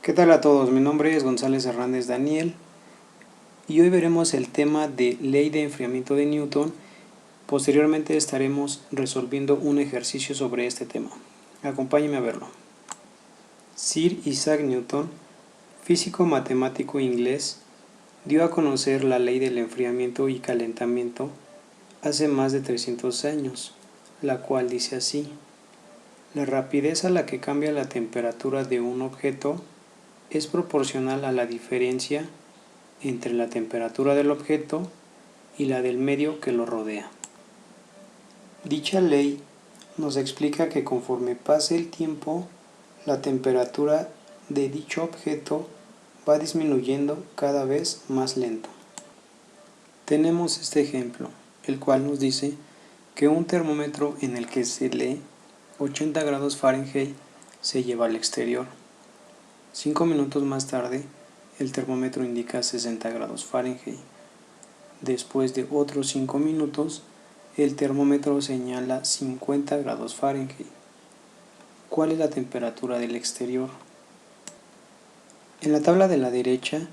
¿Qué tal a todos? Mi nombre es González Hernández Daniel y hoy veremos el tema de ley de enfriamiento de Newton. Posteriormente estaremos resolviendo un ejercicio sobre este tema. Acompáñenme a verlo. Sir Isaac Newton, físico matemático inglés, dio a conocer la ley del enfriamiento y calentamiento hace más de 300 años, la cual dice así: la rapidez a la que cambia la temperatura de un objeto es proporcional a la diferencia entre la temperatura del objeto y la del medio que lo rodea. Dicha ley nos explica que conforme pase el tiempo, la temperatura de dicho objeto va disminuyendo cada vez más lento. Tenemos este ejemplo, el cual nos dice que un termómetro en el que se lee 80 grados Fahrenheit se lleva al exterior. 5 minutos más tarde, el termómetro indica 60 grados Fahrenheit. Después de otros 5 minutos, el termómetro señala 50 grados Fahrenheit. ¿Cuál es la temperatura del exterior? En la tabla de la derecha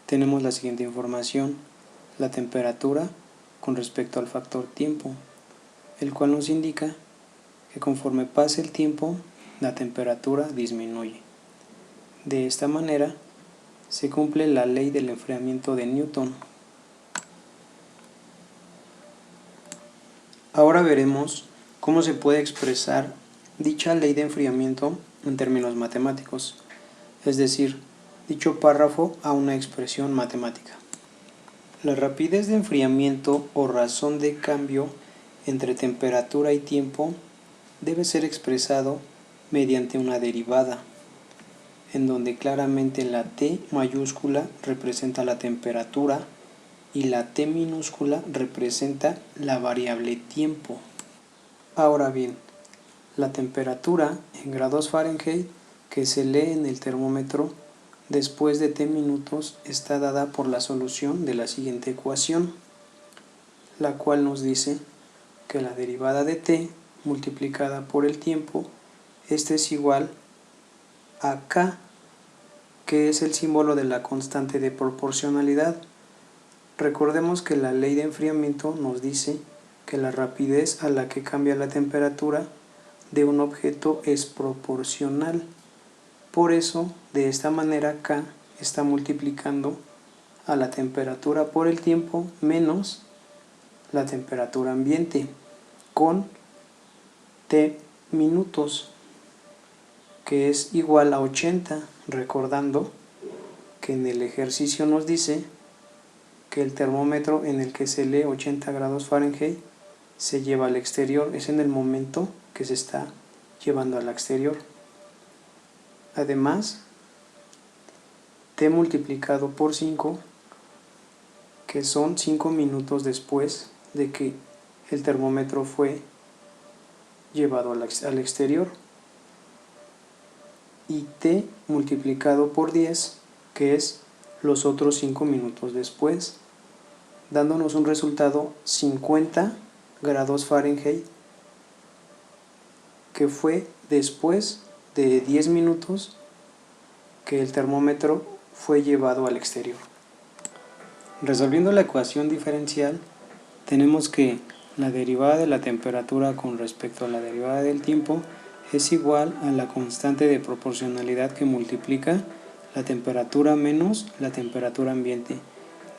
tenemos la siguiente información: la temperatura con respecto al factor tiempo, el cual nos indica que conforme pase el tiempo, la temperatura disminuye. De esta manera, se cumple la ley del enfriamiento de Newton. Ahora veremos cómo se puede expresar dicha ley de enfriamiento en términos matemáticos, es decir, dicho párrafo a una expresión matemática. La rapidez de enfriamiento o razón de cambio entre temperatura y tiempo debe ser expresado mediante una derivada, en donde claramente la T mayúscula representa la temperatura y la T minúscula representa la variable tiempo. Ahora bien, la temperatura en grados Fahrenheit que se lee en el termómetro después de T minutos está dada por la solución de la siguiente ecuación, la cual nos dice que la derivada de T multiplicada por el tiempo, este es igual a K, que es el símbolo de la constante de proporcionalidad. Recordemos que la ley de enfriamiento nos dice que la rapidez a la que cambia la temperatura de un objeto es proporcional. Por eso, de esta manera, K está multiplicando a la temperatura por el tiempo menos la temperatura ambiente con T minutos, que es igual a 80, recordando que en el ejercicio nos dice que el termómetro en el que se lee 80 grados Fahrenheit se lleva al exterior, es en el momento que se está llevando al exterior. Además, T multiplicado por 5, que son 5 minutos después de que el termómetro fue llevado al exterior, y T multiplicado por 10, que es los otros 5 minutos después, dándonos un resultado 50 grados Fahrenheit, que fue después de 10 minutos que el termómetro fue llevado al exterior. Resolviendo la ecuación diferencial, tenemos que la derivada de la temperatura con respecto a la derivada del tiempo es igual a la constante de proporcionalidad que multiplica la temperatura menos la temperatura ambiente,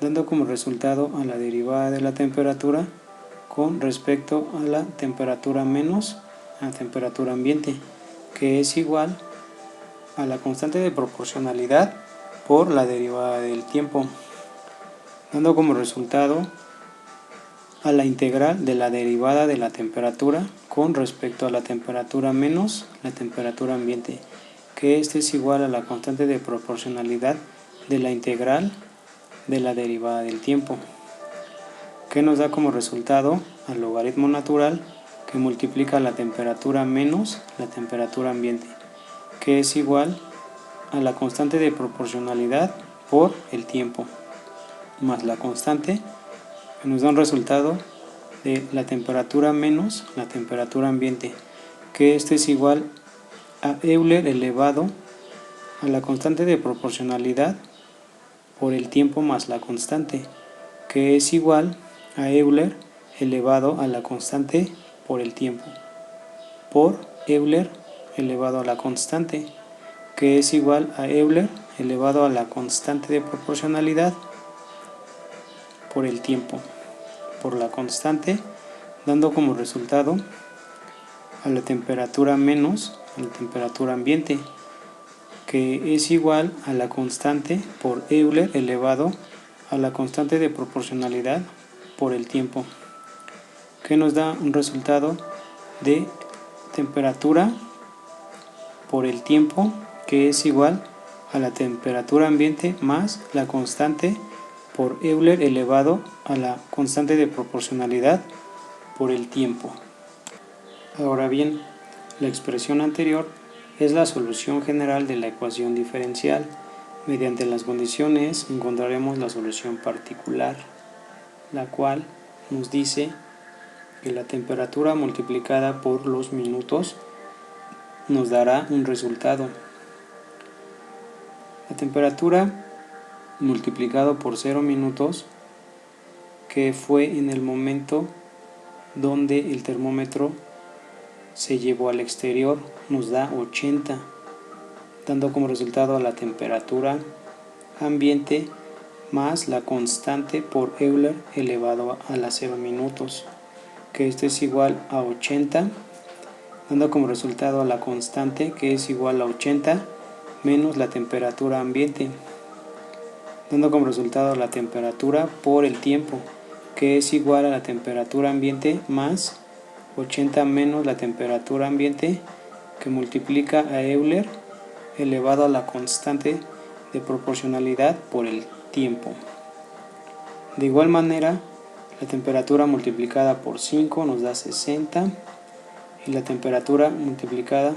dando como resultado a la derivada de la temperatura con respecto a la temperatura menos la temperatura ambiente, que es igual a la constante de proporcionalidad por la derivada del tiempo, dando como resultado a la integral de la derivada de la temperatura con respecto a la temperatura menos la temperatura ambiente, que este es igual a la constante de proporcionalidad de la integral de la derivada del tiempo, que nos da como resultado al logaritmo natural que multiplica la temperatura menos la temperatura ambiente, que es igual a la constante de proporcionalidad por el tiempo, más la constante, que nos da un resultado de la temperatura menos la temperatura ambiente, que este es igual a Euler elevado a la constante de proporcionalidad por el tiempo más la constante, que es igual a Euler elevado a la constante por el tiempo, por Euler elevado a la constante, que es igual a Euler elevado a la constante de proporcionalidad por el tiempo, por la constante, dando como resultado a la temperatura menos a la temperatura ambiente, que es igual a la constante por Euler elevado a la constante de proporcionalidad por el tiempo, que nos da un resultado de temperatura por el tiempo, que es igual a la temperatura ambiente más la constante por Euler elevado a la constante de proporcionalidad por el tiempo. Ahora bien, la expresión anterior es la solución general de la ecuación diferencial. Mediante las condiciones encontraremos la solución particular, la cual nos dice que la temperatura multiplicada por los minutos nos dará un resultado. La temperatura multiplicado por 0 minutos, que fue en el momento donde el termómetro se llevó al exterior, nos da 80, dando como resultado a la temperatura ambiente más la constante por Euler elevado a la 0 minutos, que esto es igual a 80, dando como resultado a la constante, que es igual a 80 menos la temperatura ambiente, dando como resultado la temperatura por el tiempo, que es igual a la temperatura ambiente más 80 menos la temperatura ambiente, que multiplica a Euler elevado a la constante de proporcionalidad por el tiempo. De igual manera, la temperatura multiplicada por 5 nos da 60 y la temperatura multiplicada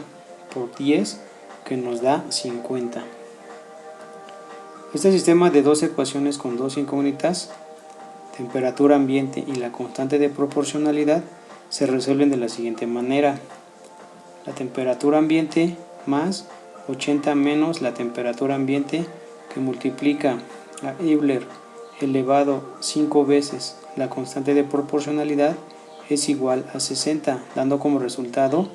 por 10 que nos da 50. Este sistema de dos ecuaciones con dos incógnitas, temperatura ambiente y la constante de proporcionalidad, se resuelven de la siguiente manera: la temperatura ambiente más 80 menos la temperatura ambiente, que multiplica a Euler elevado 5 veces la constante de proporcionalidad, es igual a 60, dando como resultado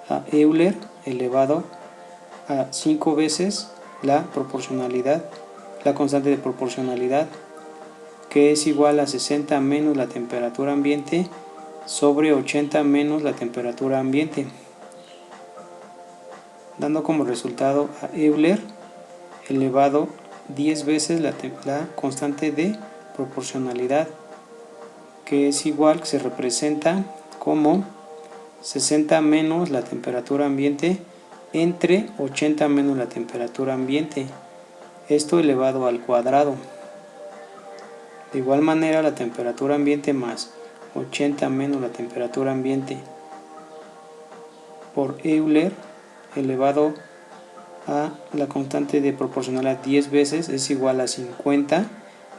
a Euler elevado a 5 veces la proporcionalidad, la constante de proporcionalidad, que es igual a 60 menos la temperatura ambiente sobre 80 menos la temperatura ambiente, dando como resultado a Euler elevado 10 veces la constante de proporcionalidad, que es igual, que se representa como 60 menos la temperatura ambiente entre 80 menos la temperatura ambiente, esto elevado al cuadrado. De igual manera, la temperatura ambiente más 80 menos la temperatura ambiente por Euler elevado a la constante de proporcionalidad 10 veces es igual a 50,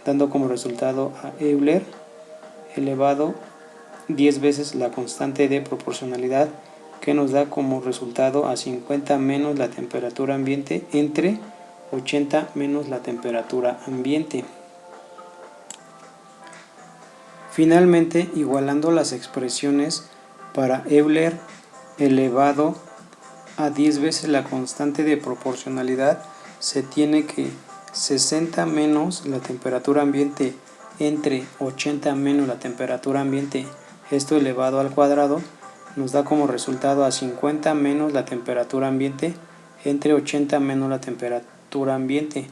dando como resultado a Euler elevado 10 veces la constante de proporcionalidad, que nos da como resultado a 50 menos la temperatura ambiente entre 80 menos la temperatura ambiente. Finalmente, igualando las expresiones para Euler elevado a 10 veces la constante de proporcionalidad, se tiene que 60 menos la temperatura ambiente entre 80 menos la temperatura ambiente, esto elevado al cuadrado, nos da como resultado a 50 menos la temperatura ambiente entre 80 menos la temperatura ambiente,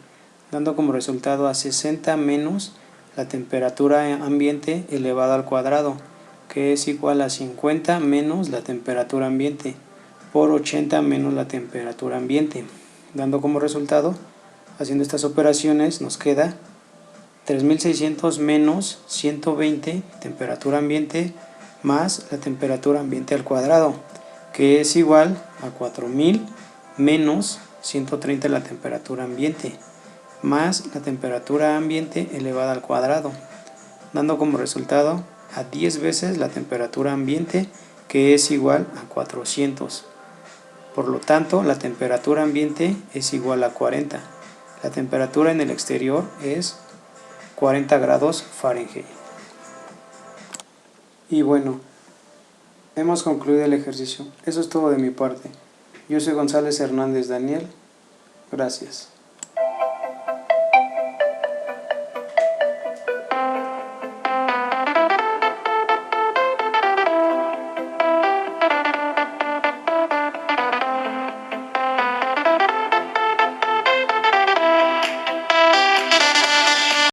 dando como resultado a 60 menos la temperatura ambiente elevado al cuadrado, que es igual a 50 menos la temperatura ambiente por 80 menos la temperatura ambiente, dando como resultado, haciendo estas operaciones, nos queda 3600 menos 120 temperatura ambiente más la temperatura ambiente al cuadrado, que es igual a 4000 menos 130 la temperatura ambiente más la temperatura ambiente elevada al cuadrado, dando como resultado a 10 veces la temperatura ambiente, que es igual a 400. Por lo tanto, la temperatura ambiente es igual a 40. La temperatura en el exterior es 40 grados Fahrenheit. Y bueno, hemos concluido el ejercicio. Eso es todo de mi parte. Yo soy González Hernández Daniel. Gracias.